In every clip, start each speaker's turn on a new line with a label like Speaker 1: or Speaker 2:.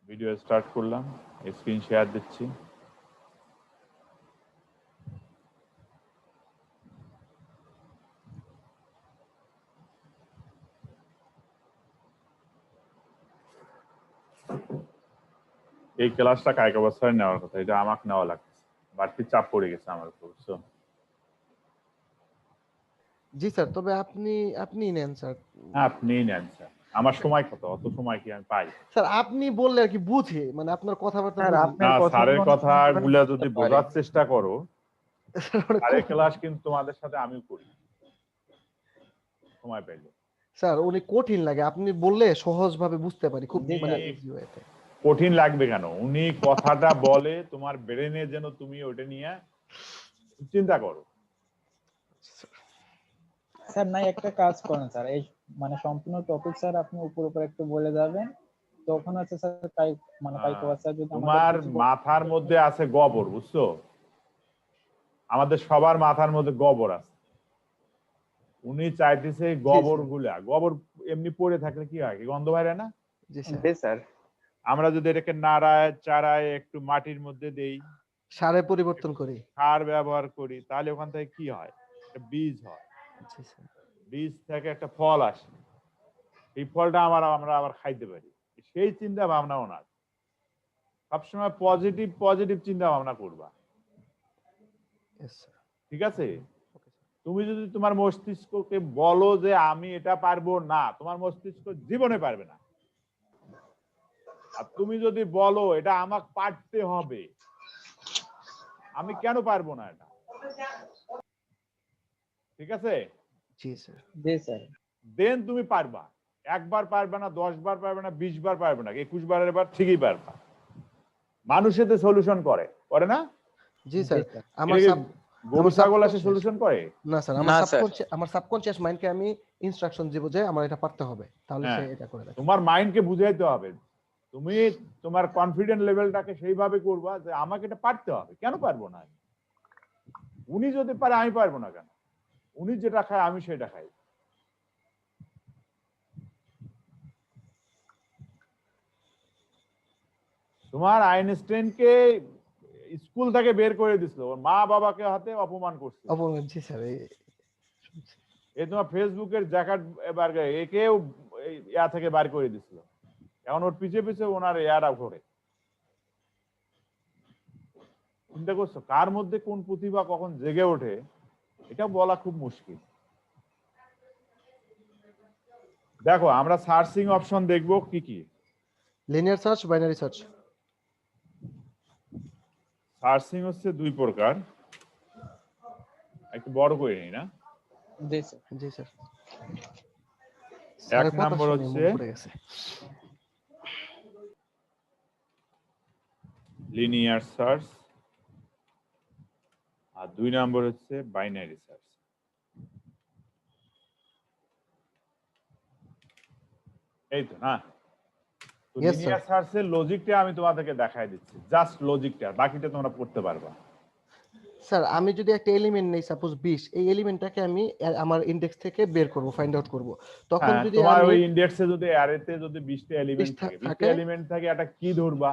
Speaker 1: Video start করলাম, screen share দিচ্ছি। এই ক্লাসটা কায়ক অবস্থায় নেওয়ার কথা, এটা আমাকে নেওয়া লাগছে, বাড়তি চাপ পড়ে গেছে আমার উপর।
Speaker 2: জি স্যার, তবে আপনি নেন স্যার।
Speaker 1: আপনি নেন স্যার, আমার সময় কত, অত সময় কি আমি পাই?
Speaker 2: স্যার আপনি বললে আর কি বুঝে, মানে আপনার কথাবার্তা
Speaker 3: স্যার
Speaker 2: বুঝি।
Speaker 3: আপনার
Speaker 1: না, স্যারের কথাগুলো যদি
Speaker 3: বুঝতে পারি।
Speaker 1: বোঝার চেষ্টা করো,
Speaker 2: স্যার
Speaker 1: স্যারের ক্লাস কিন্তু তোমাদের সাথে আমিও করি সময় পেলে।
Speaker 2: স্যার উনি কঠিন লাগে, আপনি বললে সহজ ভাবে বুঝতে পারি, খুব
Speaker 1: উনি
Speaker 2: মানে ইজি ওয়েতে।
Speaker 1: কঠিন লাগবে কেন? উনি কথাটা বলে তোমার ব্রেনে যেন তুমি ওটা নিয়ে চিন্তা করো।
Speaker 3: স্যার নাই একটা কাজ করেন স্যার, এই মানে সম্পূর্ণ টপিক স্যার আপনি উপর একটু বলে যাবেন, তখন আছে স্যার কাইকো স্যার যদি
Speaker 1: তোমার মাথার মধ্যে আছে গোবর, বুঝছো? আমাদের সবার মাথার মধ্যে গোবর আছে। উনি চাইতেছে গোবর গোবর এমনি পড়ে থাকলে কি হয়, গন্ধ বাইরে না?
Speaker 2: জি
Speaker 3: স্যার
Speaker 1: আমরা যদি এটাকে নাড়ায় চাড়ায় একটু মাটির মধ্যে দেই,
Speaker 2: সারে পরিবর্তন করি,
Speaker 1: সার ব্যবহার করি, তাহলে ওখান থেকে কি হয়? একটা বীজ হয়।
Speaker 2: জি স্যার।
Speaker 1: বীজ থেকে একটা ফল আসে, এই ফলটা আমরা আবার খাইতে পারি। সেই চিন্তা ভাবনা ওনার সবসময় পজিটিভ পজিটিভ চিন্তা ভাবনা করবা, ঠিক আছে? তুমি যদি তোমার মস্তিষ্ককে বলো যে আমি এটা পারবো না, তোমার মস্তিষ্ক জীবনে পারবে না। আর তুমি যদি বলো এটা আমাকে পারতে হবে, আমি কেন পারবো না এটা, ঠিক আছে?
Speaker 2: জি স্যার।
Speaker 3: জি স্যার।
Speaker 1: দেন তুমি পারবা। একবার পারবে না, 10 বার পারবে না, 20 বার পারবে না, 21 বারের বার ঠিকই পারবা। মানুষের তো সলিউশন করে না?
Speaker 2: জি স্যার। আমার
Speaker 1: গরু ছাগল আসে সলিউশন করে
Speaker 2: না স্যার, আমার সাবকনশিয়াস মাইন্ডকে আমি ইনস্ট্রাকশন দিব যে আমার এটা পারতে হবে, তাহলে সে এটা করে দেয়।
Speaker 1: তোমার মাইন্ডকে বুঝাইতে হবে, তুমি তোমার কনফিডেন্ট লেভেলটাকে সেইভাবে করবা যে আমাকে এটা পারতে হবে, কেন পারবো না? উনি যদি পারে আমি পারবো না কেন? উনি যেটা খায় আমি সেটা খাই। তোমার আইনস্টাইনকে স্কুল থেকে বের করে দিছিল, ওর মা বাবাকে হাতে অপমান করছে।
Speaker 2: জি স্যার।
Speaker 1: এই তোমার ফেসবুকের জ্যাকার্ড এবার একেও ইয়া থেকে বার করে দিছিল, এখন ওর পিছে পিছে ওনার ইয়ারা ঘোরে। চিন্তা করছো কার মধ্যে কোন প্রতিভা কখন জেগে ওঠে, এটা বলা খুব মুশকিল। দেখো আমরা সার্চিং অপশন দেখবো কি কি।
Speaker 2: Linear search, binary search.
Speaker 1: Searching হচ্ছে দুই প্রকার, একটু বড় করে নিই না?
Speaker 3: জি স্যার।
Speaker 2: জি স্যার।
Speaker 1: এক নাম্বার হচ্ছে লিনিয়ার সার্চ, আর দুই নাম্বার হচ্ছে বাইনারি সার্চ। এই তো না? তো লিনিয়ার সার্চের লজিকটা আমি তোমাদেরকে দেখাই দিচ্ছি, জাস্ট লজিকটা, বাকিটা তোমরা পড়তে পারবা।
Speaker 2: স্যার আমি যদি একটা এলিমেন্ট নেই, সাপোজ 20, এই এলিমেন্টটাকে আমি আমার ইনডেক্স থেকে বের করব, ফাইন্ড আউট করব, তখন যদি
Speaker 1: তোমার
Speaker 2: আমি
Speaker 1: ওই ইনডেক্সে যদি অ্যারেতে যদি 20টা এলিমেন্ট থাকে, 20টা এলিমেন্ট থাকে, একটা কি ধরবা,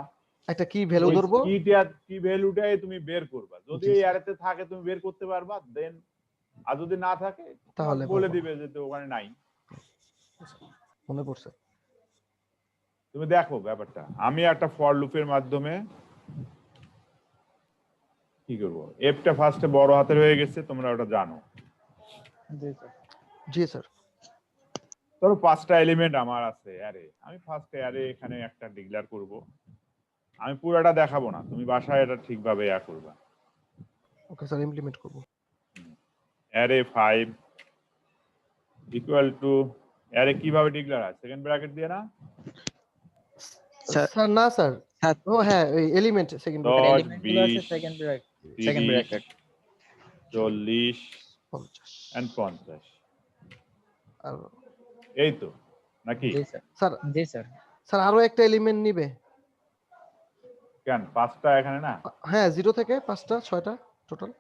Speaker 2: একটা কি ভ্যালু ধরবো,
Speaker 1: কি ভ্যালুটাই তুমি বের করবা। যদি এই অ্যারেতে থাকে তুমি বের করতে পারবা, দেন। আর যদি না থাকে তাহলে বলে দিবে যে তো ওখানে নাই।
Speaker 2: মনে পড়ছে?
Speaker 1: তুমি দেখো ব্যাপারটা, আমি একটা ফর লুপের মাধ্যমে কি করব। এফটা ফার্স্টে বড় হাতের হয়ে গেছে, তোমরা ওটা জানো।
Speaker 3: জি স্যার।
Speaker 2: জি স্যার।
Speaker 1: ধরো 5টা এলিমেন্ট আমার আছে অ্যারে, আমি ফার্স্ট অ্যারে এখানে একটা ডিক্লেয়ার করব। আমি পুরোটা দেখাবো না, তুমি বাসায় এটা ঠিকভাবে ইয়া করবা।
Speaker 2: ওকে স্যার, ইমপ্লিমেন্ট করব।
Speaker 1: অ্যারে 5 ইকুয়াল টু অ্যারে কিভাবে ডিক্লেয়ার হয়? সেকেন্ড ব্র্যাকেট দিয়ে না
Speaker 2: স্যার? না স্যার, ও হ্যাঁ, ওই এলিমেন্ট সেকেন্ড ব্র্যাকেট,
Speaker 3: এলিমেন্টগুলো আছে সেকেন্ড ব্র্যাকেট
Speaker 1: 40
Speaker 2: 50
Speaker 1: এন্ড 50।
Speaker 2: আর
Speaker 1: এই তো নাকি?
Speaker 3: জি স্যার। স্যার জি স্যার।
Speaker 2: স্যার আরো একটা এলিমেন্ট নিবে
Speaker 1: কেন? 5টা এখানে না?
Speaker 2: হ্যাঁ, 0 থেকে 5টা 6টা টোটাল।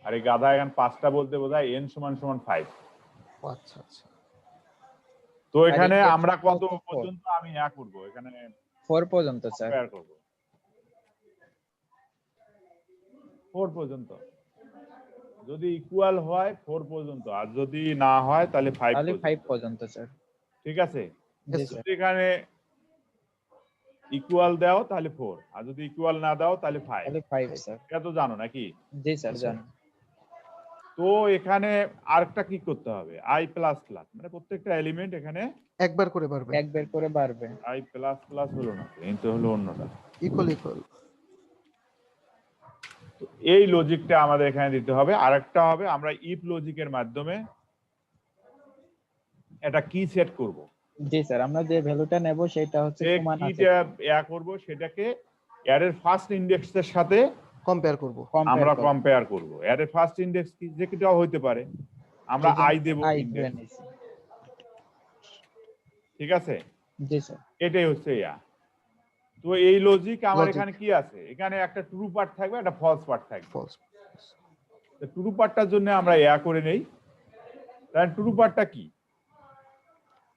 Speaker 1: আর এই গাধা এখানে 5টা বলতে বোঝায় n সমান 5।
Speaker 2: আচ্ছা আচ্ছা।
Speaker 1: তো এখানে আমরা কত পর্যন্ত আমি ইয়া করব, এখানে
Speaker 3: 4 পর্যন্ত স্যার।
Speaker 1: কম্পেয়ার করব 4 পর্যন্ত, যদি ইকুয়াল হয় 4 পর্যন্ত, আর যদি না হয় তাহলে 5
Speaker 3: তাহলে
Speaker 1: পর্যন্ত।
Speaker 3: 5 পর্যন্ত স্যার।
Speaker 1: ঠিক আছে,
Speaker 3: জি
Speaker 2: Yes,
Speaker 3: স্যার।
Speaker 1: যদি এখানে ইকুয়াল দাও তাহলে 4, আর যদি ইকুয়াল না দাও তাহলে 5।
Speaker 3: তাহলে 5 স্যার।
Speaker 1: এটা তো জানো নাকি?
Speaker 3: জি স্যার
Speaker 2: স্যার।
Speaker 3: জানি।
Speaker 1: তো এখানে আরেকটা কি করতে হবে, i প্লাস প্লাস, মানে প্রত্যেকটা এলিমেন্ট এখানে
Speaker 2: একবার করে বাড়বে,
Speaker 3: এক বের করে বাড়বে।
Speaker 1: i প্লাস প্লাস হলো না, কিন্তু হলো অন্যটা।
Speaker 2: Equal equal.
Speaker 1: তো এই লজিকটা আমাদের এখানে দিতে হবে। আরেকটা হবে, আমরা ইফ লজিকের মাধ্যমে এটা কি সেট করব,
Speaker 3: জি স্যার, আমরা যে ভ্যালুটা নেব সেটা হচ্ছে
Speaker 1: যে
Speaker 3: সমান আছে
Speaker 1: কিটা করব সেটাকে অ্যারের ফার্স্ট ইন্ডেক্সের সাথে
Speaker 2: কম্পেয়ার করব।
Speaker 1: আমরা
Speaker 3: কম্পেয়ার
Speaker 1: কম্পেয়ার করব। অ্যারের ফার্স্ট ইন্ডেক্স কি, যে কিটাও হইতে পারে, আমরা i দেব
Speaker 3: আই ধরে
Speaker 1: ইন্ডেক্স।
Speaker 3: নিছি।
Speaker 1: ঠিক আছে,
Speaker 3: জি স্যার।
Speaker 1: এটাই হচ্ছে ইয়া। তো এই লজিক আমার
Speaker 2: Logic.
Speaker 1: এখানে কি আছে, এখানে একটা ট্রু পার্ট থাকবে, একটা ফলস পার্ট থাকবে।
Speaker 2: ফলস।
Speaker 1: ট্রু পার্টটার জন্য আমরা ইয়া করে নেই। তাহলে ট্রু পার্টটা কি,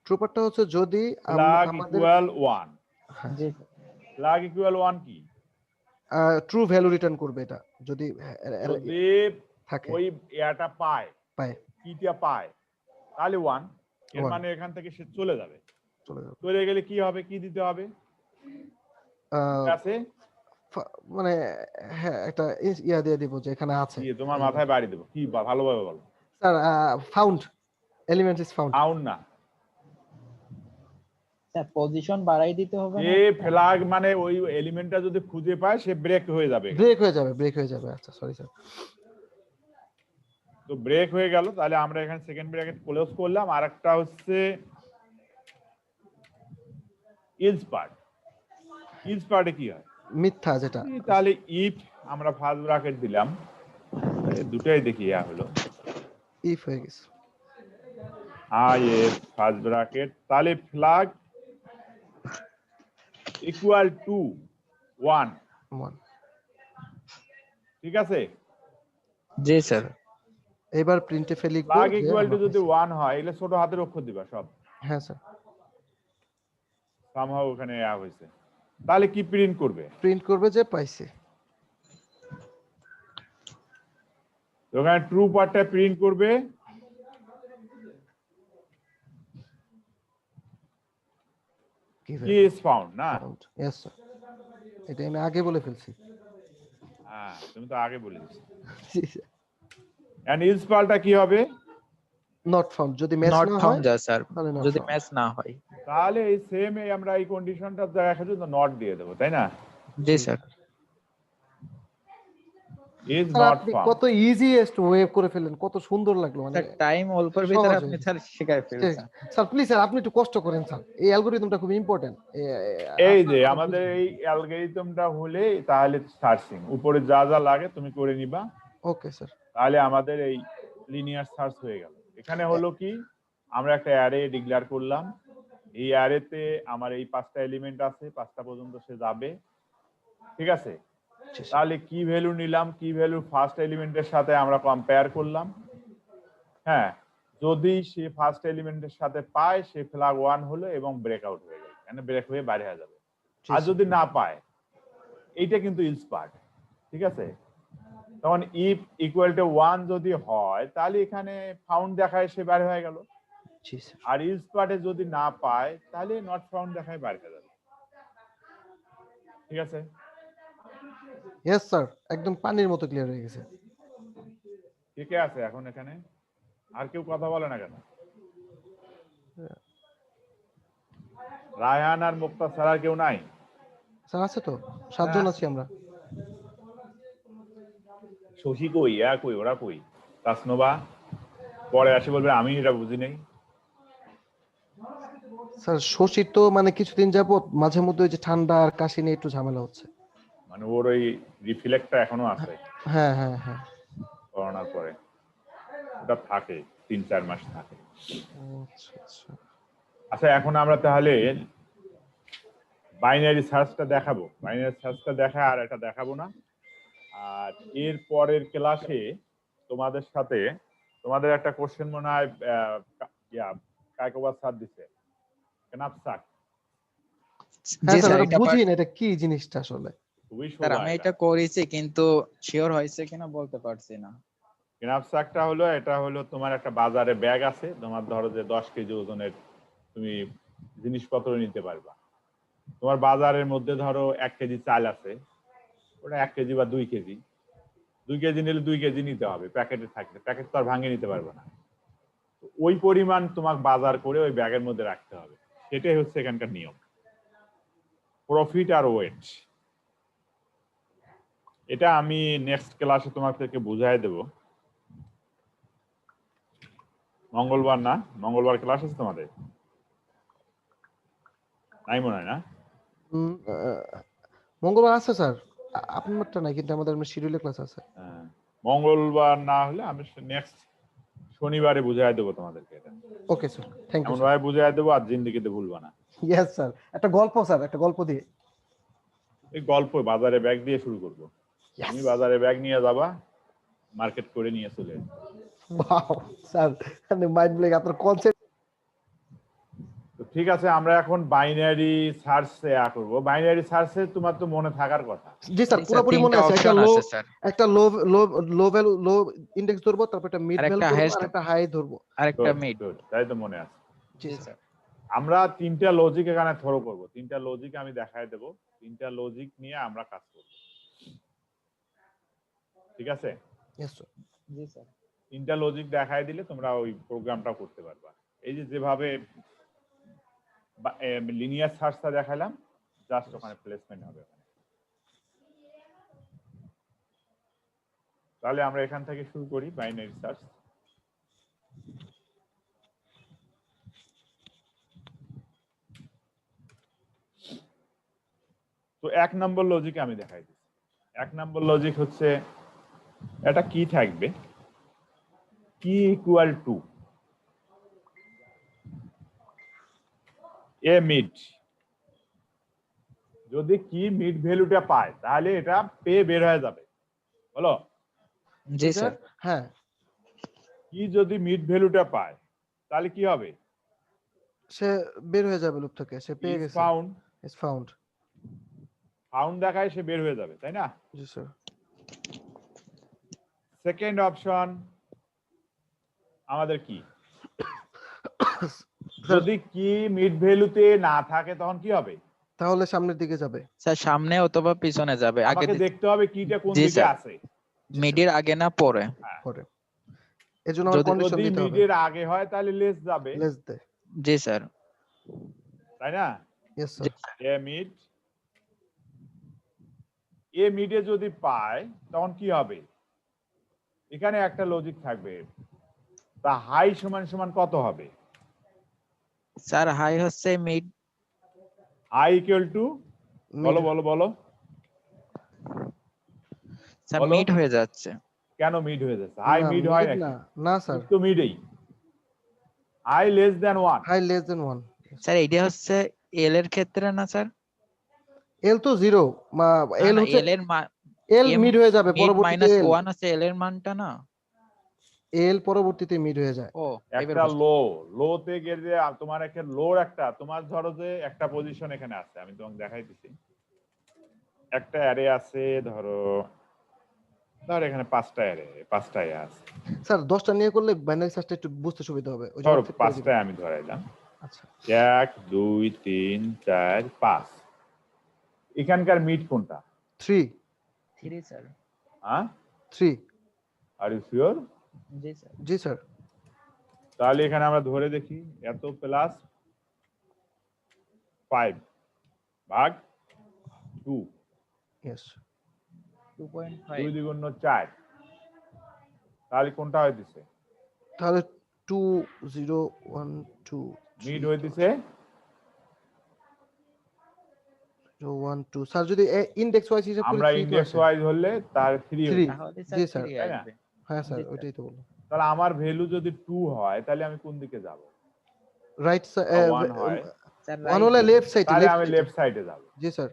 Speaker 2: ট্রু পার্টটা হচ্ছে যদি
Speaker 1: ফ্ল্যাগ
Speaker 2: আমাদের
Speaker 1: ইকুয়াল 1।
Speaker 3: জি স্যার।
Speaker 1: ফ্ল্যাগ ইকুয়াল 1 কি,
Speaker 2: ট্রু ভ্যালু রিটার্ন করবে, এটা যদি
Speaker 1: যদি
Speaker 2: থাকে
Speaker 1: ওই ইয়াটা পায়,
Speaker 2: পায়
Speaker 1: কিটা পায়, তাহলে 1, এর
Speaker 2: 1
Speaker 1: মানে এখান থেকে সে চলে যাবে।
Speaker 2: চলে যাবে।
Speaker 1: চলে গেলে কি হবে, কি দিতে হবে,
Speaker 2: আহ,
Speaker 1: আছে
Speaker 2: মানে হ্যাঁ একটা ইয়া দিয়ে দিব যে এখানে আছে।
Speaker 1: কি, তোমার মাথায় বাড়ি দেবো কি, ভালোভাবে বলো।
Speaker 2: Sir found element is found.
Speaker 1: Found না,
Speaker 3: স্যার পজিশন বাড়াই দিতে হবে না?
Speaker 1: যে ফ্ল্যাগ মানে ওই এলিমেন্টটা যদি খুঁজে পায় সে ব্রেক হয়ে যাবে।
Speaker 2: ব্রেক হয়ে যাবে, ব্রেক হয়ে যাবে। আচ্ছা সরি স্যার।
Speaker 1: তো ব্রেক হয়ে গেল, তাহলে আমরা এখানে সেকেন্ড ব্র্যাকেট ক্লোজ করলাম। আরেকটা হচ্ছে ইজ পার্ট। ইজ পার্টে কি হয়,
Speaker 2: মিথ্যা যেটা,
Speaker 1: তাহলে ইফ আমরা ফার্স্ট ব্র্যাকেট দিলাম, দুটাই দেখি ইয়া হলো
Speaker 2: ইফ হয়ে গেছে।
Speaker 1: i এর ফার্স্ট ব্র্যাকেট, তাহলে ফ্ল্যাগ ইকুয়াল টু 1।
Speaker 2: 1
Speaker 1: ঠিক আছে,
Speaker 3: জি স্যার।
Speaker 2: এবার প্রিন্টএফ এ লিখবো
Speaker 1: ফ্ল্যাগ
Speaker 2: যে
Speaker 1: ইকুয়াল টু
Speaker 2: আমরা
Speaker 1: যদি
Speaker 2: পাইছি।
Speaker 1: 1 হয়, এগুলো ছোট হাতের অক্ষর দিবা সব,
Speaker 2: হ্যাঁ স্যার।
Speaker 1: সামহাও ওখানে ইয়া হয়েছে। তাহলে কি প্রিন্ট করবে,
Speaker 2: প্রিন্ট করবে যে পাইছে।
Speaker 1: ওখানে ট্রু পার্টটা প্রিন্ট করবে,
Speaker 2: কি
Speaker 1: কি ইজ ফাউন্ড না।
Speaker 2: ফাউন্ড। यस স্যার, এটা আমি আগে বলে ফেলছি।
Speaker 1: হ্যাঁ, তুমি তো আগে বলে দিছো।
Speaker 2: জি স্যার।
Speaker 1: এন্ড ইজ পার্টটা কি হবে,
Speaker 2: নট ফাউন্ড, যদি ম্যাচ
Speaker 3: নট
Speaker 2: না হয়
Speaker 3: ফাউন্ড যা স্যার,
Speaker 2: তাহলে not
Speaker 3: যদি
Speaker 2: found।
Speaker 3: ম্যাচ না হয়।
Speaker 1: তাহলে এই সেম আমরা এই কন্ডিশনটা দেখার জন্য নট দিয়ে দেবো, তাই না।
Speaker 3: জি স্যার।
Speaker 1: ইজ
Speaker 2: স্যার
Speaker 1: নট
Speaker 2: আপনি
Speaker 1: ফাউন্ড,
Speaker 2: কত ইজিয়েস্ট ওয়ে করে ফেললেন, কত সুন্দর লাগলো। মানে
Speaker 3: স্যার টাইম অল্পের ভিতরে
Speaker 2: সহজ
Speaker 3: আপনি
Speaker 2: হয়ে
Speaker 3: স্যার শিখাই ফেলছেন।
Speaker 2: স্যার প্লিজ স্যার আপনি একটু কষ্ট করেন স্যার, এই অ্যালগরিদমটা খুব ইম্পর্টেন্ট।
Speaker 1: এই যে আমাদের এই অ্যালগরিদমটা হলে তাহলে সার্চিং উপরে যা যা লাগে তুমি করে নিবা,
Speaker 2: ওকে স্যার।
Speaker 1: তাহলে আমাদের এই লিনিয়ার সার্চ হয়ে গেল। এখানে হলো কি, আমরা একটা অ্যারে ডিক্লেয়ার করলাম, এই অ্যারেতে আমার এই 5টা এলিমেন্ট আছে, 5টা পর্যন্ত সে যাবে। ঠিক আছে, তাহলে কি ভ্যালু নিলাম, কি ভ্যালু ফার্স্ট এলিমেন্টের সাথে আমরা কম্পেয়ার করলাম। হ্যাঁ, যদি সে ফার্স্ট এলিমেন্টের সাথে পায় সে ফ্ল্যাগ 1 হলো এবং ব্রেকআউট হয়ে গেল, মানে ব্রেক হয়ে বাইরে হয়ে যাবে। আর যদি না পায়, এইটা কিন্তু ইজ পার্ট। ঠিক আছে, তখন ইফ ইকুয়াল টু 1 যদি হয় তাহলে এখানে ফাউন্ড দেখায় সে বাইরে হয়ে গেল,
Speaker 2: জি স্যার।
Speaker 1: আর ইজ পার্টে যদি না পায় তাহলে নট ফাউন্ড দেখায় বাইরে হয়ে যাবে। ঠিক আছে,
Speaker 2: ইয়েস স্যার, একদম পানির মতো ক্লিয়ার হয়ে গেছে।
Speaker 1: ঠিক আছে। এখন এখানে আর কেউ কথা বলে না কেন, রায়হান আর মুক্তা ছাড়া আর কেউ নাই?
Speaker 2: স্যার আছে তো, 7 জন আছি আমরা।
Speaker 1: শশী কই, কই, ওরা কই, তাসনোবা পরে আসে বলবে আমি এটা বুঝি নাই।
Speaker 2: স্যার শশী তো মানে কিছুদিন যাবত মাঝে মধ্যে ওই যে ঠান্ডা আর কাশি নিয়ে একটু ঝামেলা হচ্ছে।
Speaker 1: মানে ওর ওই রিফ্লেক্টটা এখনো আছে
Speaker 2: হ্যাঁ হ্যাঁ হ্যাঁ।
Speaker 1: করোনার পরে, ওটা থাকে 3-4 মাস থাকে।
Speaker 2: আচ্ছা আচ্ছা।
Speaker 1: আচ্ছা, এখন আমরা তাহলে বাইনারি সার্চটা দেখাবো, বাইনারি সার্চটা দেখা আর এটা দেখাবো না। আর এর পরের ক্লাসে তোমাদের সাথে, তোমাদের একটা কোশ্চেন মনে হয় কায়কোবাদ স্যার দিছে, কেনাপ স্যার
Speaker 2: হ্যাঁ
Speaker 4: জি
Speaker 2: স্যার
Speaker 4: স্যার,
Speaker 2: এটা
Speaker 4: এটা
Speaker 2: বুঝি না এটা কি জিনিসটা আসলে।
Speaker 1: খুবই
Speaker 4: স্যার
Speaker 1: সোজা
Speaker 4: আমি
Speaker 1: এটা।
Speaker 4: এটা করেছি কিন্তু শিওর হয়েছে কিনা বলতে পারছি না।
Speaker 1: গ্রাফসাকটা হলো, এটা হলো তোমার একটা বাজারে ব্যাগ আছে, তোমার ধরো যে 10 কেজি ওজনের তুমি জিনিসপত্র নিতে পারবা। তোমার বাজারের মধ্যে ধরো 1 কেজি চাল আছে, ওটা 1 কেজি বা 2 কেজি, 2 কেজি নিলে 2 কেজি নিতে হবে, প্যাকেটে থাকলে প্যাকেট তো আর ভাঙিয়ে নিতে পারবে না। তো ওই পরিমাণ তোমাকে বাজার করে ওই ব্যাগের মধ্যে রাখতে হবে, সেটাই হচ্ছে এখানকার নিয়ম। প্রফিট আর ওয়েট, এটা আমি নেক্সট ক্লাসে তোমাদেরকে বুঝাই দেব। মঙ্গলবার না, মঙ্গলবার ক্লাস আছে তোমাদের? নাই মনে হয় না?
Speaker 2: মঙ্গলবার আছে স্যার, আপনারটা নাই কিন্তু আমাদের শিডিউলে ক্লাস আছে।
Speaker 1: হ্যাঁ, মঙ্গলবার না হলে আমি নেক্সট শনিবারে বুঝাই দেবো তোমাদেরকে এটা।
Speaker 2: ওকে স্যার, থ্যাংক ইউ
Speaker 1: এমন
Speaker 2: স্যার।
Speaker 1: ভাবে বুঝাই দেবো আর জিন্দিগিতে ভুলবা না।
Speaker 2: ইয়েস স্যার, একটা গল্প স্যার, একটা গল্প দিয়ে।
Speaker 1: এই গল্প বাজারে ব্যাগ দিয়ে শুরু করবো। তুমি বাজারে ব্যাগ নিয়ে যাবা, মার্কেট করে নিয়ে চলে আসবে।
Speaker 2: ওয়াও স্যার, মানে মাইন্ড ব্লোয়িং আপনার কনসেপ্ট।
Speaker 1: তো ঠিক আছে, আমরা এখন বাইনারি সার্চ করব। বাইনারি সার্চে তোমার তো মনে থাকার কথা।
Speaker 2: জি স্যার,
Speaker 4: জি স্যার,
Speaker 2: পুরোপুরি মনে
Speaker 4: 3টা
Speaker 2: আছে।
Speaker 4: অপশন আছে স্যার,
Speaker 2: একটা লো লো লো ভ্যালু লো ইনডেক্স ধরবো, তারপর একটা মিড
Speaker 4: আর
Speaker 2: ভ্যালু
Speaker 4: একটা
Speaker 2: ধরবো,
Speaker 4: হাইয়েস্ট
Speaker 2: আর একটা হাই ধরবো।
Speaker 4: আর একটা
Speaker 1: Good,
Speaker 4: মিড।
Speaker 1: good, তাই তো মনে আছে।
Speaker 2: জি
Speaker 4: জি
Speaker 2: স্যার।
Speaker 4: স্যার।
Speaker 1: আমরা 3টা লজিক এখানে থ্রো করব, 3টা লজিক আমি দেখাই দেব, 3টা লজিক নিয়ে আমরা কাজ করব। ঠিক আছে?
Speaker 2: Yes sir.
Speaker 3: জি স্যার।
Speaker 1: 3টা লজিক দেখাই দিলে তোমরা ওই প্রোগ্রামটা করতে পারবা। এই যে যেভাবে লিনিয়ার সার্চটা দেখালাম, জাস্ট ওখানে প্লেসমেন্ট হবে ওখানে। তাহলে আমরা এখান থেকে শুরু করি বাইনারি সার্চ। তো 1 নম্বর লজিক আমি দেখাই দিচ্ছি। 1 নম্বর লজিক হচ্ছে এটা কি থাকবে, কি ইকুয়াল টু এ মিড। যদি কি মিড ভ্যালুটা পায় তাহলে এটা পে বের হয়ে যাবে। বলো।
Speaker 4: জি স্যার।
Speaker 2: হ্যাঁ,
Speaker 1: কি যদি মিড ভ্যালুটা পায় তাহলে কি হবে?
Speaker 2: সে বের হয়ে যাবে লুপ থেকে, সে পেয়ে
Speaker 1: ইজ
Speaker 2: গেছে।
Speaker 1: Found,
Speaker 2: is found.
Speaker 1: ফাউন্ড দেখায় সে বের হয়ে যাবে, তাই না?
Speaker 2: জি স্যার।
Speaker 1: সেকেন্ড অপশন আমাদের কি, যদি কি মিড ভ্যালুতে না থাকে তখন কি হবে?
Speaker 2: তাহলে সামনের দিকে যাবে।
Speaker 4: স্যার সামনে অথবা পিছনে যাবে, আগে
Speaker 1: আমাকে দেখতে হবে কিটা কোন
Speaker 4: জি
Speaker 1: দিকে
Speaker 4: স্যার।
Speaker 1: আছে।
Speaker 4: মিডের আগে না পরে।
Speaker 1: হ্যাঁ,
Speaker 2: পরে এজন্য আমার কন্ডিশন
Speaker 1: যদি
Speaker 2: দিতে হবে।
Speaker 1: মিডের আগে হয় তাহলে লেস যাবে,
Speaker 2: লেস দে।
Speaker 4: জি স্যার।
Speaker 1: তাই না?
Speaker 2: ইয়েস
Speaker 4: জি
Speaker 2: স্যার।
Speaker 4: স্যার।
Speaker 1: এ মিডে যদি পায় তখন কি হবে? এখানে একটা লজিক থাকবে, তা হাই সমান সমান কত হবে?
Speaker 4: স্যার হাই হচ্ছে মিড।
Speaker 1: হাই ইকুয়াল টু, বলো বলো বলো
Speaker 4: স্যার
Speaker 1: বলো।
Speaker 4: মিড হয়ে যাচ্ছে।
Speaker 1: কেন মিড হয়ে যাচ্ছে? হাই
Speaker 2: না,
Speaker 1: মিড হয়
Speaker 2: mid
Speaker 1: নাকি?
Speaker 2: না, না স্যার।
Speaker 1: মিড তো মিডেই। High less than 1।
Speaker 2: High less than 1।
Speaker 4: Sir এইটা হচ্ছে এল এর ক্ষেত্রে না স্যার?
Speaker 2: এল তো 0,
Speaker 4: না
Speaker 2: এল
Speaker 4: না,
Speaker 2: হচ্ছে
Speaker 4: এল এর মান
Speaker 2: এল
Speaker 4: এম
Speaker 2: মিড হয়ে যাবে
Speaker 4: মিড
Speaker 2: পরবর্তীতে।
Speaker 4: মাইনাস
Speaker 2: এল
Speaker 4: 1 আছে এল এর মানটা না?
Speaker 2: এল পরবর্তীতে মিড হয়ে যায়।
Speaker 4: ও এবার
Speaker 1: একটা লো, লোতে গেলে তোমার একটা লোর একটা, তোমার ধরো যে একটা পজিশন এখানে আছে, আমি তোমাকে দেখাই দিচ্ছি। একটা অ্যারে আছে, ধরো এখানে 5টা অ্যারে, 5টা অ্যারে আছে।
Speaker 2: স্যার 10টা নিয়ে করলে বাইনারি সার্চটা একটু বুঝতে সুবিধা হবে। ওই
Speaker 1: ধরো
Speaker 2: জন্য সেট করে দিবেন।
Speaker 1: 5টায় আমি ধরাইলাম।
Speaker 2: আচ্ছা।
Speaker 1: 1 2 3 4 5। এখানকার মিড কোনটা?
Speaker 2: 3।
Speaker 4: 3 স্যার।
Speaker 1: হ্যাঁ,
Speaker 2: 3।
Speaker 1: Are you sure?
Speaker 4: জি স্যার।
Speaker 2: জি স্যার।
Speaker 1: তাহলে এখানে আমরা ধরে দেখি, এত প্লাস 5 ভাগ 2,
Speaker 2: ইয়েস।
Speaker 4: 2.5
Speaker 1: 2 দ্বিগুণ 4, তাহলে কোনটা হইতেছে?
Speaker 2: তাহলে 2 0 1 2
Speaker 1: মিড
Speaker 2: 3
Speaker 1: হইতেছে
Speaker 2: 0 1 2। স্যার যদি ইনডেক্স ওয়াইজ হিসাব করি
Speaker 1: আমরা
Speaker 2: 3 তো
Speaker 1: ইন্ডেক্স
Speaker 2: আসে।
Speaker 1: ওয়াইজ হলে তার 3
Speaker 2: 3।
Speaker 4: তাহলে
Speaker 2: জি
Speaker 4: স্যার
Speaker 2: স্যার।
Speaker 4: 3
Speaker 1: তাই না?
Speaker 4: আসবে।
Speaker 2: হ্যাঁ স্যার,
Speaker 4: জি স্যার।
Speaker 2: ওইটাই তো বললাম।
Speaker 1: তাহলে আমার ভ্যালু যদি 2 হয় তাহলে আমি কোন দিকে যাব?
Speaker 2: রাইট
Speaker 1: 1 হয়
Speaker 4: স্যার
Speaker 2: 1 হলে লেফট সাইডে,
Speaker 1: তাহলে
Speaker 2: লেফট
Speaker 1: আমি
Speaker 2: সাইডে।
Speaker 1: লেফট সাইডে যাব।
Speaker 2: জি স্যার।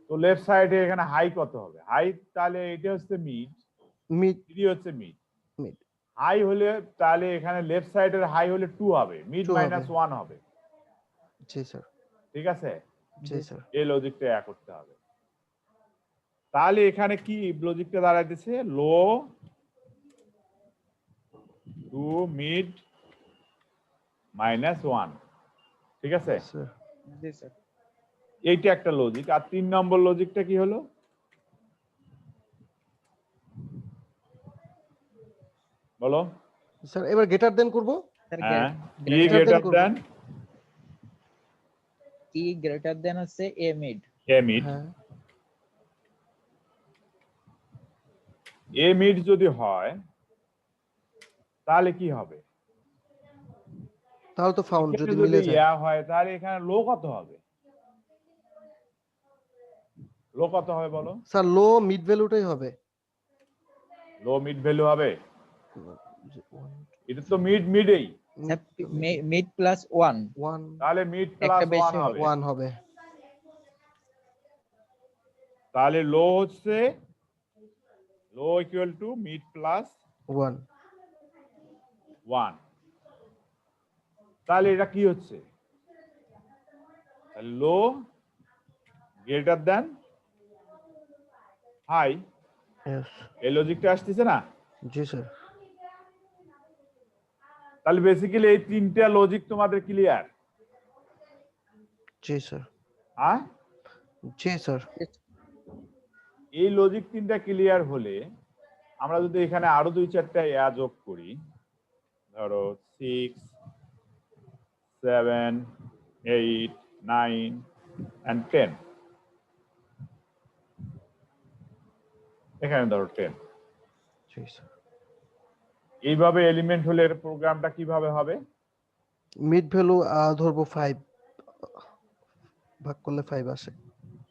Speaker 1: তো লেফট সাইডে এখানে হাই কত হবে? হাই তাহলে এটা হচ্ছে মিড,
Speaker 2: মিড
Speaker 1: 3 হচ্ছে মিড।
Speaker 2: মিড
Speaker 1: হাই হলে তাহলে এখানে লেফট সাইডের হাই হলে 2 হবে, মিড
Speaker 2: 2 হবে।
Speaker 1: মাইনাস 1 হবে।
Speaker 2: জি স্যার।
Speaker 1: ঠিক আছে?
Speaker 2: জি স্যার।
Speaker 1: এই লজিকটা করতে হবে। তাহলে এখানে কি লজিকটা দাঁড়াইতেছে? লো টু মিড -1, ঠিক আছে?
Speaker 2: স্যার
Speaker 4: জি স্যার।
Speaker 1: এইটা একটা লজিক। আর 3 নম্বর লজিকটা কি হলো? বলো।
Speaker 2: স্যার এবার গ্রেটার দেন করব।
Speaker 4: স্যার
Speaker 1: হ্যাঁ, ই
Speaker 2: greater
Speaker 1: গ্রেটার
Speaker 2: than করবো।
Speaker 1: দেন
Speaker 4: ই গ্রেটার দেন হচ্ছে এ মিড।
Speaker 1: এ মিড।
Speaker 2: হ্যাঁ
Speaker 1: এ মিড যদি হয় তাহলে কি হবে?
Speaker 2: তাহলে তো ফাউন্ড
Speaker 1: এখানে
Speaker 2: যদি
Speaker 1: যদি
Speaker 2: মিলে যায়।
Speaker 1: ইয়া হয় তাহলে এখানে লো কত হবে? লো কত হবে বলো?
Speaker 2: স্যার লো মিড ভ্যালুটাই হবে।
Speaker 1: লো মিড ভ্যালু হবে। এটা তো মিডেই,
Speaker 4: স্যার মিড প্লাস 1
Speaker 2: 1
Speaker 1: তাহলে মিড
Speaker 4: একটা
Speaker 1: প্লাস 1
Speaker 4: বেশি
Speaker 1: হবে।
Speaker 2: 1 হবে।
Speaker 1: তাহলে লো হচ্ছে লো ইকুয়াল টু মিড প্লাস
Speaker 2: 1
Speaker 1: 1। তাহলে এটা কি হচ্ছে? লো গ্রেটার দেন হাই।
Speaker 2: यस
Speaker 1: এই লজিকটা আসতেছে না?
Speaker 2: জি স্যার।
Speaker 1: তাহলে বেসিক্যালি এই তিনটা লজিক তোমাদের ক্লিয়ার?
Speaker 2: জি স্যার।
Speaker 1: হ্যাঁ,
Speaker 2: জি স্যার।
Speaker 1: এই লজিক তিনটা ক্লিয়ার হলে আমরা যদি এখানে আরো 2-4টা যোগ করি, ধরো 6, 7, 8, 9 and 10, এখানে ধরো 10,
Speaker 2: জি স্যার।
Speaker 1: এইভাবে এলিমেন্ট হলে এর প্রোগ্রামটা কিভাবে হবে?
Speaker 2: মিড ভ্যালু ধরবো 5 ভাগ করলে 5 আসে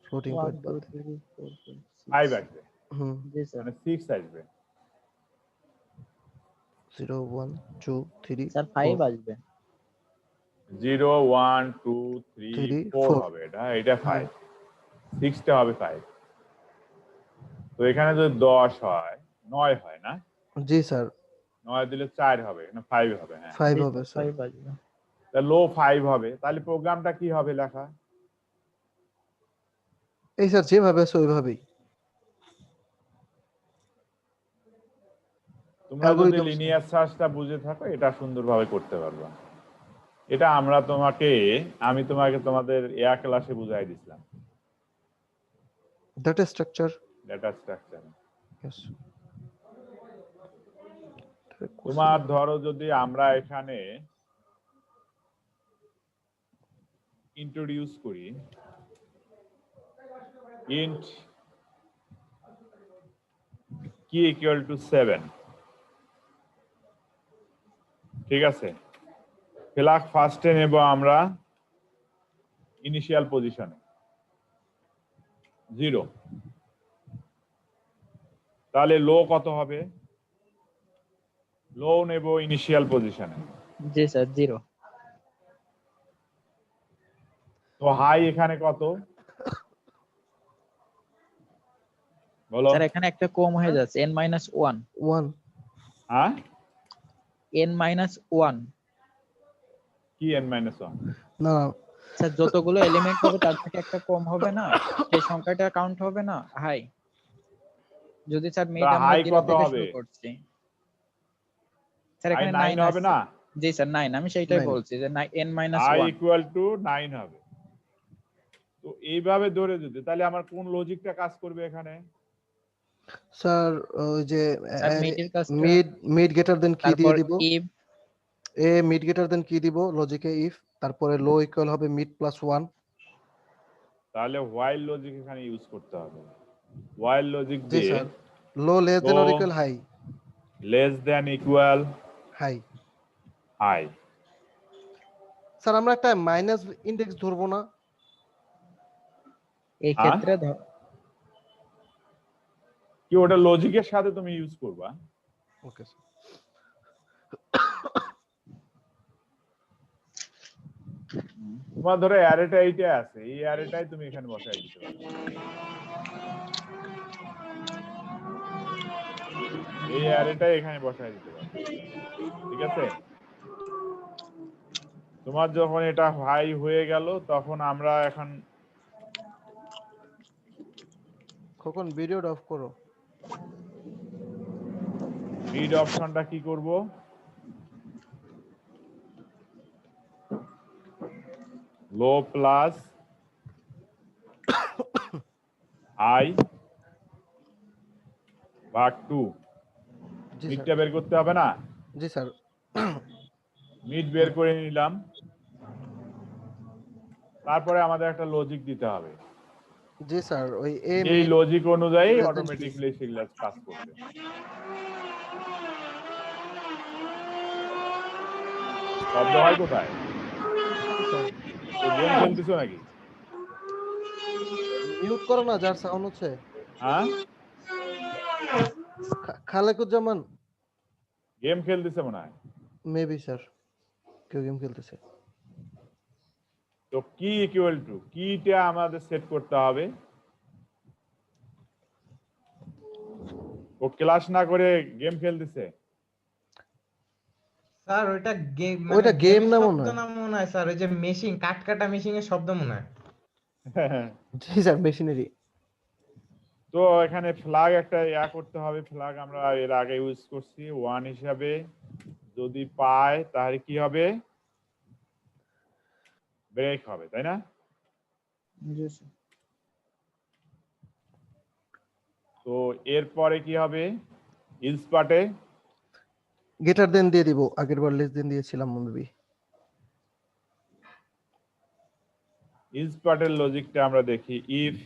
Speaker 2: ফ্লোটিং
Speaker 3: 1
Speaker 2: পয়েন্ট
Speaker 3: 2
Speaker 2: বাদে।
Speaker 3: 3 4 5
Speaker 1: 5
Speaker 3: 6
Speaker 1: আসবে,
Speaker 2: হুম
Speaker 3: জি স্যার।
Speaker 1: মানে 6 আসবে।
Speaker 2: 0 1 2 3
Speaker 3: স্যার
Speaker 2: 4
Speaker 3: 5 আসবে।
Speaker 1: 0 1 2 3
Speaker 2: 3
Speaker 1: 4
Speaker 2: 4
Speaker 1: হবে, এটা
Speaker 2: হ্যাঁ
Speaker 1: 5, 6টা হবে 5। তো এখানে যদি 10 হয়, 9 হয় না?
Speaker 2: জি স্যার
Speaker 1: 9 দিলে 4 হবে, এখানে 5 হবে। হ্যাঁ,
Speaker 2: 5
Speaker 3: জি
Speaker 2: হবে
Speaker 3: স্যার
Speaker 2: স্যার।
Speaker 3: 5 আসবে।
Speaker 1: তা লো 5 হবে। তাহলে প্রোগ্রামটা কি হবে লেখা?
Speaker 2: এই স্যার যেভাবে আছে ওইভাবেই
Speaker 1: তোমরা যদি
Speaker 2: অ্যালগরিদম
Speaker 1: লিনিয়ার সার্চটা বুঝে থাকো এটা সুন্দরভাবে করতে পারবা। এটা আমি তোমাকে তোমাদের ক্লাসে বুঝাই দিছিলাম,
Speaker 2: data structure.
Speaker 1: Data structure.
Speaker 2: Yes
Speaker 1: তোমার ধরো যদি আমরা এখানে ইন্ট্রোডিউস করি int কি ইকুয়াল টু 7, ঠিক আছে? ফ্ল্যাগ ফার্স্টে নেব আমরা ইনিশিয়াল পজিশনে 0, তাহলে লো কত হবে? লো নেব ইনিশিয়াল পজিশনে।
Speaker 3: জি স্যার 0।
Speaker 1: তো হাই এখানে কত বলো?
Speaker 3: স্যার এখানে একটা কম হয়ে যাচ্ছে n - 1
Speaker 2: 1
Speaker 1: হ্যাঁ,
Speaker 3: n - 1
Speaker 1: কি n - 1?
Speaker 2: না না
Speaker 3: স্যার যতগুলো এলিমেন্ট হবে তার থেকে একটা কম হবে না, সেই সংখ্যাটা কাউন্ট হবে না হাই। যদি স্যার মিড আমরা
Speaker 1: হাই
Speaker 3: 0
Speaker 1: কত
Speaker 3: থেকে
Speaker 1: হবে?
Speaker 3: শুরু করছি। স্যার
Speaker 1: হাই
Speaker 3: এখানে
Speaker 1: 9
Speaker 3: 9
Speaker 1: হবে
Speaker 3: আসছে।
Speaker 1: না?
Speaker 3: জি স্যার 9, আমি সেইটাই
Speaker 2: 9
Speaker 3: বলছি যে n -
Speaker 1: হাই
Speaker 3: 1।
Speaker 1: ইকুয়াল টু 9 হবে। তো এইভাবে ধরে দিতে তাহলে আমার কোন লজিকটা কাজ করবে এখানে?
Speaker 2: স্যার ওই যে
Speaker 3: স্যার মিডের কাজটা,
Speaker 2: মিড মিড গ্রেটার দেন কি দিয়ে
Speaker 3: তারপর
Speaker 2: দিব?
Speaker 3: If.
Speaker 2: A mid greater than কি দিব লজিকে ইফ, তারপরে লো ইকুয়াল হবে মিড প্লাস 1।
Speaker 1: তাহলে হোয়াইল লজিক এখানে ইউজ করতে হবে। হোয়াইল লজিক
Speaker 2: জি
Speaker 1: দিয়ে
Speaker 2: sir low less than or equal high
Speaker 1: less than equal
Speaker 2: high.
Speaker 1: High.
Speaker 2: Sir আমরা একটা মাইনাস ইনডেক্স ধরবো না?
Speaker 3: এই
Speaker 1: হ্যাঁ,
Speaker 3: ক্ষেত্রে
Speaker 1: কি ওটা লজিকের সাথে তুমি ইউজ করবা?
Speaker 2: Okay sir.
Speaker 1: তোমার ধরো অ্যারেটা এইটা আছে, এই অ্যারেটাই তুমি এখানে বসাই দিতে পারো। এই অ্যারেটাই এখানে বসাই দিতে পারো, ঠিক আছে? তোমার যখন এটা হাই হয়ে গেল তখন আমরা এখন
Speaker 2: খোকন ভিডিওটা অফ করো।
Speaker 1: মিড অপশনটা কি করব? লো প্লাস আই ভাগ 2,
Speaker 2: জি স্যার।
Speaker 1: মিডটা বের করতে হবে না?
Speaker 2: জি স্যার।
Speaker 1: মিড বের করে নিলাম, তারপরে আমাদের একটা লজিক দিতে হবে।
Speaker 2: জি স্যার, ওই এ
Speaker 1: এই
Speaker 2: মিড
Speaker 1: লজিক অনুযায়ী
Speaker 2: less than
Speaker 1: অটোমেটিক্যালি সেগুলো কাজ করবে। শব্দ হয় কোথায়? গেম খেলতেছো নাকি?
Speaker 2: মিউট করো না, যার সাউন্ড হচ্ছে।
Speaker 1: হ্যাঁ,
Speaker 2: খালেকুজ্জামান
Speaker 1: গেম খেলতেছে মনে হয়।
Speaker 2: মেবি স্যার, কেউ গেম খেলতেছে।
Speaker 1: তো কি ইকুয়াল টু কিটা আমাদের সেট করতে হবে। ও ক্লাস না করে গেম খেলতেছে।
Speaker 5: স্যার ওইটা গেম
Speaker 2: ওইটা গেম
Speaker 5: গেমের
Speaker 2: না মনে
Speaker 5: শব্দ
Speaker 2: হয়।
Speaker 5: না মনে হয় স্যার, ওই যে মেশিন কাটা মেশিনের শব্দ মনে হয়।
Speaker 2: জি স্যার, মেশিনারি।
Speaker 1: তো এখানে ফ্ল্যাগ একটা করতে হবে। ফ্ল্যাগ আমরা এর আগে ইউজ করছি 1 হিসাবে। যদি পায় তাহলে কি হবে? ব্রেক হবে, তাই না?
Speaker 3: জি স্যার।
Speaker 1: তো এরপরে কি হবে? ইলস পার্টে
Speaker 2: গেটার দেন দিয়ে দিব, আগের বার লেস দেন দিয়েছিলাম মেবি।
Speaker 1: ইলস পার্টের লজিকটা আমরা দেখি। ইফ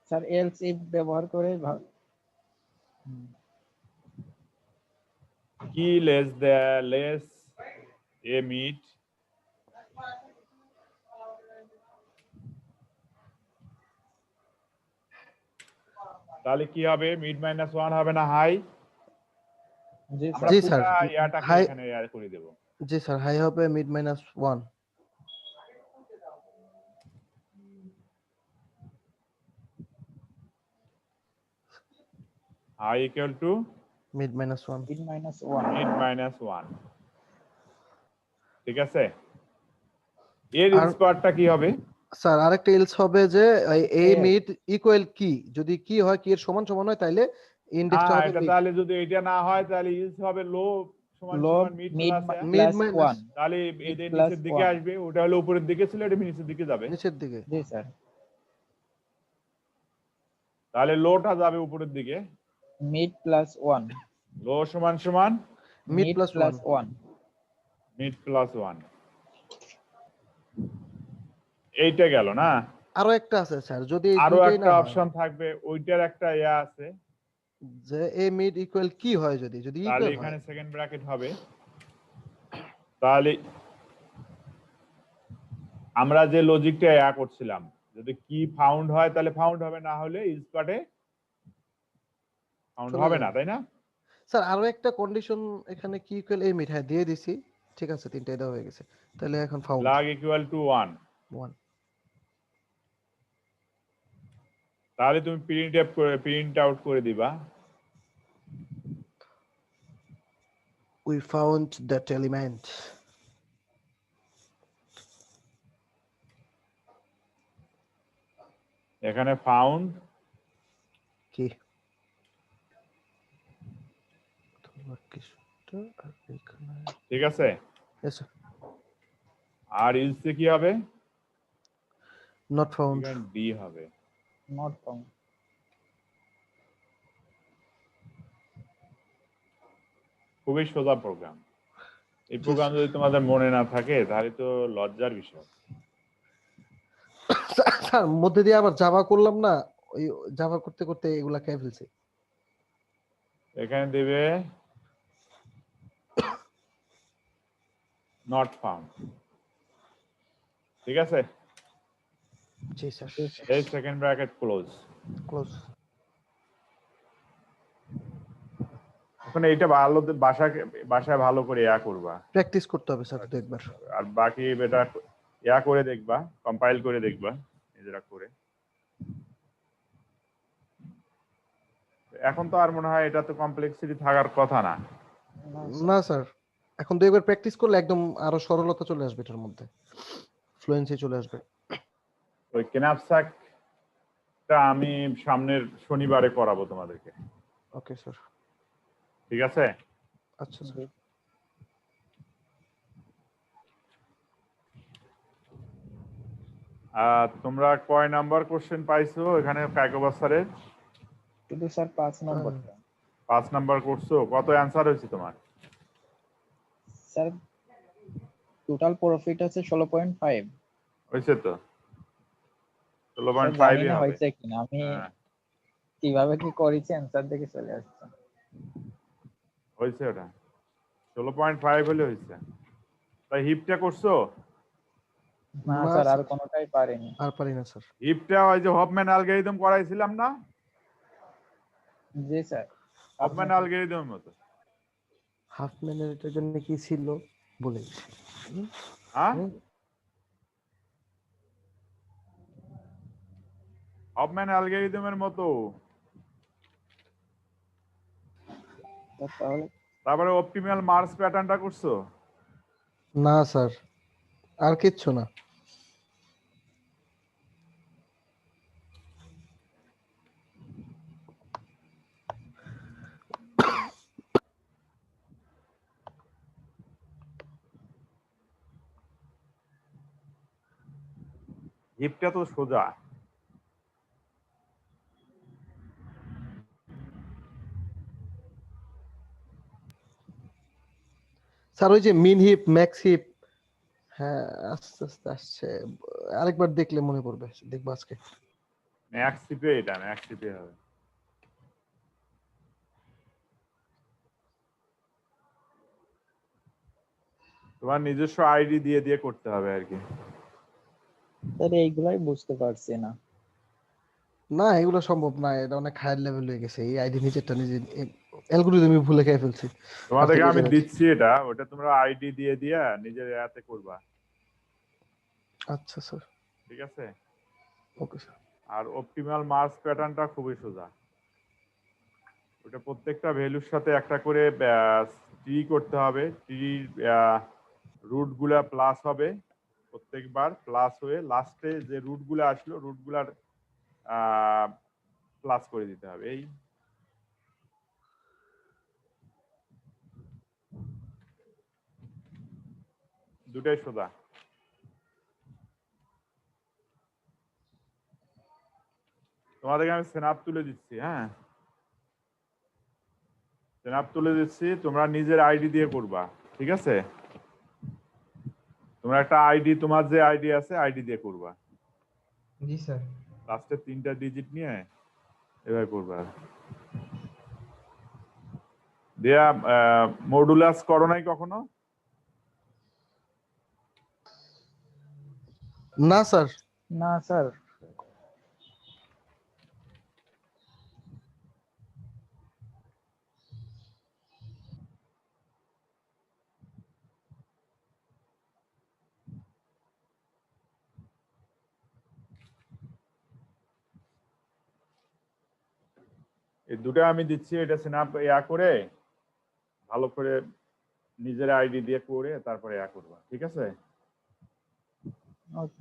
Speaker 3: স্যার এলস ইফ ব্যবহার করে
Speaker 1: কি লেস এ মিড তাহলে কি হবে? মিড মাইনাস 1 হবে না হাই?
Speaker 3: জি
Speaker 1: আমরা
Speaker 2: জি
Speaker 3: স্যার।
Speaker 2: স্যার,
Speaker 1: পুরো ইয়াটাকে
Speaker 2: হাই।
Speaker 1: এখানে অ্যাড করে দেব।
Speaker 2: জি স্যার, হাই হবে mid minus 1।
Speaker 1: High equal to
Speaker 2: mid minus 1।
Speaker 3: Mid minus 1।
Speaker 1: Mid minus 1, ঠিক আছে? এর
Speaker 2: আর
Speaker 1: ইলস পার্টটা কি হবে?
Speaker 2: স্যার আরেকটা এলস হবে যে এ
Speaker 3: এ
Speaker 2: মিড ইকুয়াল কি, যদি কি হয়, কি এর সমান সমান হয়, তাইলে ইনডেক্সটা
Speaker 1: হ্যাঁ,
Speaker 2: হবে
Speaker 1: এটা
Speaker 2: মিড।
Speaker 1: তাহলে যদি এটা না হয় তাহলে ইলস হবে লো সমান
Speaker 3: লো
Speaker 1: সমান mid
Speaker 3: mid
Speaker 1: plus
Speaker 2: mid
Speaker 3: plus
Speaker 2: minus
Speaker 3: 1।
Speaker 1: তাহলে
Speaker 3: মিড
Speaker 1: এদের
Speaker 3: প্লাস
Speaker 1: নিচের দিকে
Speaker 3: 1।
Speaker 1: আসবে। ওটা হলো উপরের দিকে ছিল, এটা নিচের দিকে যাবে।
Speaker 2: নিচের দিকে।
Speaker 3: জি স্যার।
Speaker 1: তাহলে লোটা যাবে উপরের দিকে।
Speaker 3: Mid plus 1।
Speaker 1: লো সমান সমান
Speaker 2: mid
Speaker 3: mid
Speaker 2: plus 1।
Speaker 3: Plus 1।
Speaker 1: Mid plus 1, এইটা গেল না?
Speaker 2: আরো একটা আছে স্যার, যদি এই
Speaker 1: আরো
Speaker 2: দুইটাই
Speaker 1: একটা
Speaker 2: না হয়,
Speaker 1: অপশন থাকবে, ওইটার একটা আছে।
Speaker 2: যে এ মিড ইকুয়াল কি হয়, যদি যদি
Speaker 1: তাহলে
Speaker 2: ইকুয়াল
Speaker 1: এখানে
Speaker 2: হয়।
Speaker 1: সেকেন্ড ব্র্যাকেট হবে। তাহলে আমরা যে লজিকটা করছিলাম, যদি কি ফাউন্ড হয় তাহলে ফাউন্ড হবে, না হলে ইজ পার্টে ফাউন্ড
Speaker 2: চলে
Speaker 1: হবে না,
Speaker 2: যাবে।
Speaker 1: তাই না?
Speaker 2: স্যার আরো একটা কন্ডিশন এখানে, কি ইকুয়াল এ মিড, হ্যাঁ দিয়ে দিছি। ঠিক আছে, তিনটাই দেওয়া হয়ে গেছে। তাহলে এখন ফাউন্ড
Speaker 1: ফ্ল্যাগ ইকুয়াল টু 1।
Speaker 2: 1।
Speaker 1: তাহলে তুমি প্রিন্ট আউট করে দিবা।
Speaker 2: We found that element.
Speaker 1: এখানে ফাউন্ড
Speaker 2: কি তোমার কিছুটা আর এখানে।
Speaker 1: ঠিক আছে।
Speaker 2: Yes, sir.
Speaker 1: আর ইলসে কি হবে?
Speaker 2: Not found.
Speaker 1: এখানে ডি হবে।
Speaker 3: Not found.
Speaker 1: খুবই সোজা প্রোগ্রাম। এই
Speaker 2: জি,
Speaker 1: প্রোগ্রাম যদি তোমাদের মনে না থাকে তাহলে তো লজ্জার বিষয়।
Speaker 2: স্যার মধ্যে দিয়ে আবার জাভা করলাম না, ওই জাভা করতে করতে এগুলা খেয়ে ফেলছি।
Speaker 1: এখানে দেবে নট ফাউন্ড, ঠিক আছে?
Speaker 2: জি স্যার।
Speaker 1: এই সেকেন্ড ব্র্যাকেট ক্লোজ।
Speaker 2: ক্লোজ।
Speaker 1: এখন এইটা ভালো বাসায় ভালো করে করবা,
Speaker 2: প্র্যাকটিস করতে হবে স্যার একবার।
Speaker 1: আর বাকি এটা করে দেখবা, কম্পাইল করে দেখবা নিজেরা করে। এখন তো আর মনে হয় এটা তো কমপ্লেক্সিটি থাকার কথা না।
Speaker 2: না স্যার, এখন দুইবার প্র্যাকটিস করলে একদম আরো সরলতা চলে আসবে, এটার মধ্যে ফ্লুয়েন্সি চলে আসবে।
Speaker 1: ওই ক্যানাপস্যাক এটা আমি সামনের শনিবারে করাবো তোমাদেরকে,
Speaker 2: ওকে স্যার।
Speaker 1: ঠিক আছে?
Speaker 2: আচ্ছা স্যার।
Speaker 1: তোমরা কয় নাম্বার কোশ্চেন পাইছো এখানে কায়কোবাস স্যারের?
Speaker 3: শুধু স্যার 5 নম্বরটা
Speaker 1: 5 নাম্বার করছো, কত অ্যান্সার হয়েছে তোমার?
Speaker 3: স্যার টোটাল প্রফিট আছে 16.5।
Speaker 1: হয়েছে তো,
Speaker 3: স্যার জানি
Speaker 1: 16.5
Speaker 3: না
Speaker 1: হবে।
Speaker 3: হয়েছে কিনা, আমি
Speaker 1: হ্যাঁ,
Speaker 3: কিভাবে কি করেছি অ্যান্সার দেখে চলে আসছে।
Speaker 1: হয়েছে ওটা 16.5 হলে হয়েছে। তাই হিপটা করছো?
Speaker 3: না
Speaker 2: না
Speaker 3: স্যার আর
Speaker 2: স্যার,
Speaker 3: কোনোটাই পারিনি।
Speaker 2: আর পারি না স্যার।
Speaker 1: হিপটা ওই যে হফম্যান অ্যালগরিদম করাইছিলাম না,
Speaker 3: জি স্যার।
Speaker 1: হফম্যান
Speaker 3: আপনার
Speaker 1: অ্যালগরিদমের মতো।
Speaker 2: হাফ মিনিটের জন্য কি ছিল বলে গেছি।
Speaker 1: হ্যাঁ,
Speaker 2: হুম।
Speaker 1: হফম্যান অ্যালগরিদমের মতো।
Speaker 3: তাহলে
Speaker 1: তারপরে অপটিমাল মার্স প্যাটার্নটা করছো?
Speaker 2: না স্যার, আর কিচ্ছু না।
Speaker 1: হিপটা তো সোজা।
Speaker 2: স্যার ওই যে মিন হিপ, ম্যাক্স হিপ, হ্যাঁ আস্তে আস্তে আসছে। আরেকবার দেখলে মনে পড়বে, দেখবো আজকে।
Speaker 1: ম্যাক্স হিপে, এটা ম্যাক্স হিপে হবে। তোমার নিজস্ব আইডি দিয়ে দিয়ে করতে হবে আর কি।
Speaker 3: স্যার এইগুলাই বুঝতে পারছি না।
Speaker 2: না এগুলো সম্ভব না, এটা অনেক হায়ার লেভেল হয়ে গেছে। এই আইডি নিজেরটা নিজে অ্যালগরিদমই ভুলে খেয়ে ফেলছি।
Speaker 1: তোমাদেরকে
Speaker 2: আজকে
Speaker 1: আমি
Speaker 2: বুঝে
Speaker 1: দিচ্ছি এটা, ওটা তোমরা আইডি দিয়ে দিয়ে নিজের এতে করবা,
Speaker 2: আচ্ছা স্যার।
Speaker 1: ঠিক আছে?
Speaker 2: Okay sir.
Speaker 1: আর অপটিমাল মার্স প্যাটার্নটা খুবই সোজা। ওটা প্রত্যেকটা ভ্যালুর সাথে একটা করে ট্রি করতে হবে। ট্রির রুট গুলা প্লাস হবে, প্রত্যেকবার প্লাস হয়ে লাস্টে যে রুট গুলা আসলো রুট গুলার প্লাস করে দিতে হবে। এই দুটাই সোজা। তোমাদেরকে আমি স্ন্যাপ তুলে দিচ্ছি, হ্যাঁ স্ন্যাপ তুলে দিচ্ছি, তোমরা নিজের আইডি দিয়ে করবা, ঠিক আছে? তোমরা একটা আইডি, তোমার যে আইডি আছে আইডি দিয়ে করবা,
Speaker 5: জি স্যার।
Speaker 1: লাস্টে 3টা ডিজিট নিয়ে এভাবে করবা। দিয়া মডুলাস করো নাই কখনো?
Speaker 2: না স্যার।
Speaker 3: না স্যার।
Speaker 1: এই দুটো আমি দিচ্ছি, এটা স্ন্যাপ করে ভালো করে নিজের আইডি দিয়ে করে তারপরে করবা, ঠিক আছে?
Speaker 3: ওকে।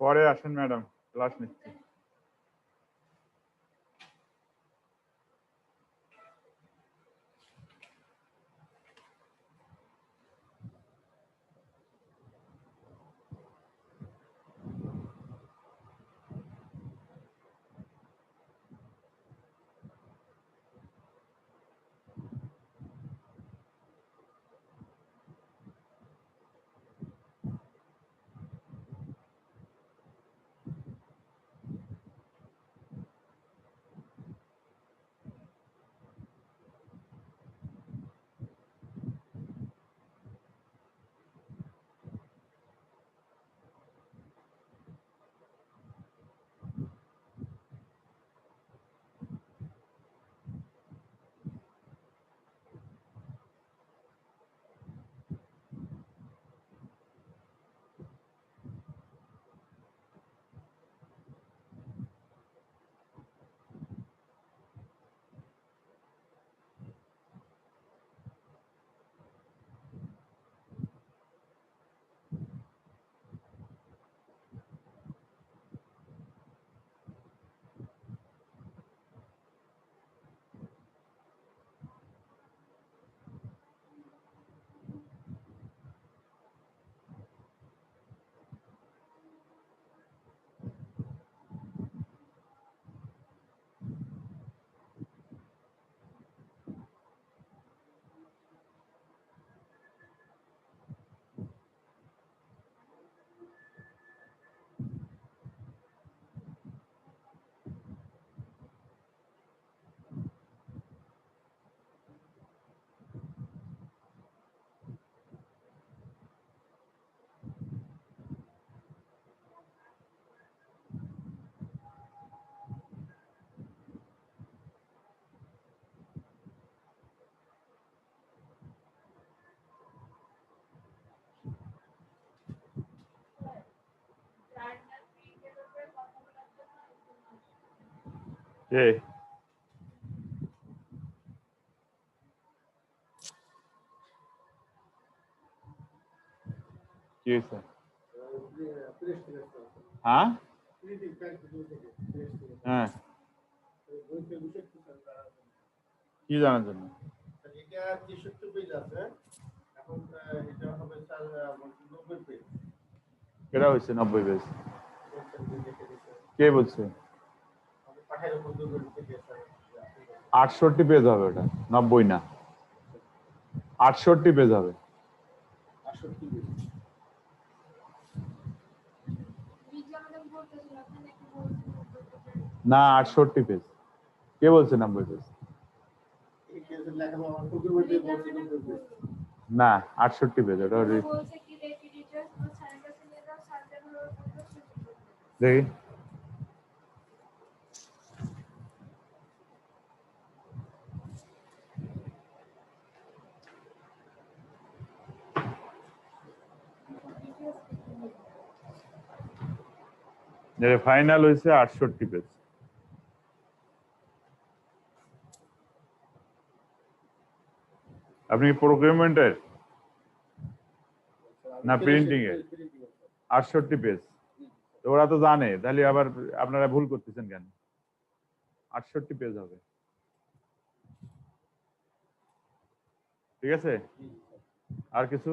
Speaker 1: পরে আসেন ম্যাডাম, ক্লাস নিচ্ছি। কে? কি হয়েছে? হ্যাঁ হ্যাঁ, কি জানার জন্য? কেটা হয়েছে 90 পেজ? কে বলছে? 68 পেজ হবে ওটা, 90 না, 68 পেজ হবে। না, 68 পেজ। কে বলছে 90 পেজ? না, 68 পেজ ওটা। দেখি ফাইনাল হয়েছে 68 পেজ। আপনি প্রোকিউরমেন্টের না প্রিন্টিং এর? 68 পেজ। তো ওরা তো জানে, তাহলে আবার আপনারা ভুল করতেছেন কেন? 68 পেজ হবে, ঠিক আছে? আর কিছু?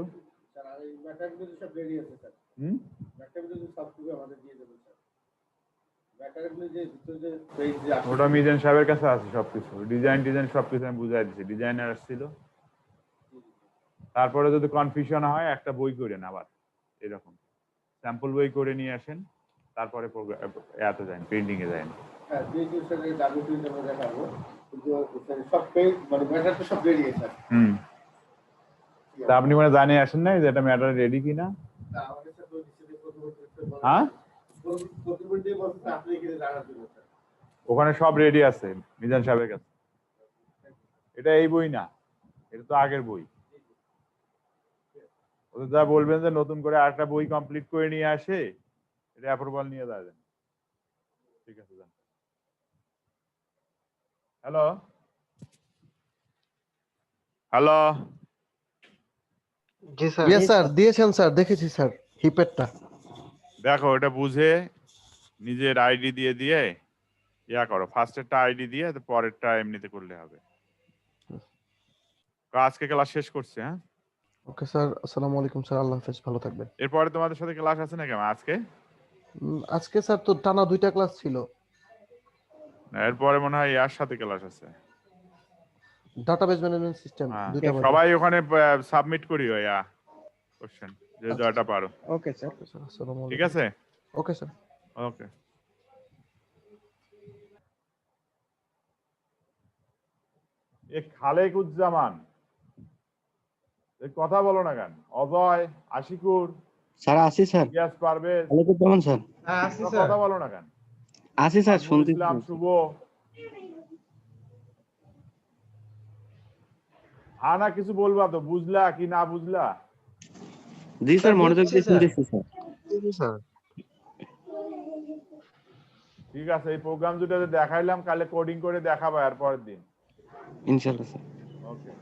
Speaker 1: ওটা মিজান সাহেবের কাছে আছে সবকিছু, ডিজাইন সবকিছু আমি বুঝাই দিচ্ছি। ডিজাইনার আসছিল, তারপরে যদি কনফিউশন হয় একটা বই করে নেন, আবার এরকম স্যাম্পল বই করে নিয়ে আসেন, তারপরে এতে যান, প্রিন্টিং এ যান। তা আপনি মানে জানিয়ে আসেন না যে এটা ম্যাটার রেডি কিনা? হ্যাঁ, ওখানে সব রেডি আছে মিজান সাহেবের কাছে। এটা এই বই না, এটা তো আগের বই। ওদের যা বলবেন যে নতুন করে আরেকটা বই কমপ্লিট করে নিয়ে আসে, এটা অ্যাপ্রুভাল নিয়ে যাবেন। ঠিক আছে, যান। হ্যালো হ্যালো,
Speaker 2: জি স্যার। ইয়েস স্যার, দিয়েছেন স্যার, দেখেছি স্যার হিপেরটা।
Speaker 1: দেখো এটা বুঝে নিজের আইডি দিয়ে দিয়ে ইয়া করো, ফার্স্টেরটা আইডি দিয়ে পরেরটা এমনিতে করলে হবে। তো আজকে ক্লাস শেষ করছে, হ্যাঁ?
Speaker 2: ওকে স্যার, আসসালামু আলাইকুম স্যার, আল্লাহ হাফেজ, ভালো থাকবেন।
Speaker 1: এরপরে তোমাদের সাথে ক্লাস আছে না কেমন আজকে?
Speaker 2: আজকে স্যার তো টানা 2টা ক্লাস ছিল।
Speaker 1: এরপরে মনে হয় ইয়ার সাথে ক্লাস আছে।
Speaker 2: ডাটাবেজ ম্যানেজমেন্ট সিস্টেম
Speaker 1: হ্যাঁ,
Speaker 2: 2টা বাজে।
Speaker 1: সবাই ওখানে সাবমিট করিও ইয়া কোশ্চেন যে
Speaker 2: আচ্ছা,
Speaker 1: যটা পারো।
Speaker 4: Okay sir.
Speaker 2: ওকে স্যার, আসসালামু
Speaker 1: ঠিক
Speaker 2: আলাইকুম।
Speaker 1: আছে,
Speaker 2: ওকে স্যার।
Speaker 1: ওকে। এ খালেকুজ্জামান, এ কথা বলো না কেন? অজয়, আশিকুর,
Speaker 6: স্যার আসি স্যার।
Speaker 1: ইয়াস পারভেজ,
Speaker 6: ওয়ালাইকুম স্যার।
Speaker 5: হ্যাঁ আসি
Speaker 1: তোমরা
Speaker 5: স্যার।
Speaker 1: কথা বলো না কেন?
Speaker 6: আসি স্যার,
Speaker 1: নাজমুল
Speaker 6: শুনতে
Speaker 1: ইসলাম, শুভ, না কিছু বলবা তো? বুঝলা কি না বুঝলা?
Speaker 6: জি স্যার, মনোযোগ দিয়ে
Speaker 5: স্যার।
Speaker 6: শুনতেছি স্যার।
Speaker 2: স্যার
Speaker 1: ঠিক আছে, এই প্রোগ্রাম দুটো দেখাইলাম, কালে কোডিং করে দেখাবা আর পরের দিন।
Speaker 6: ইনশাআল্লাহ স্যার।
Speaker 1: ওকে।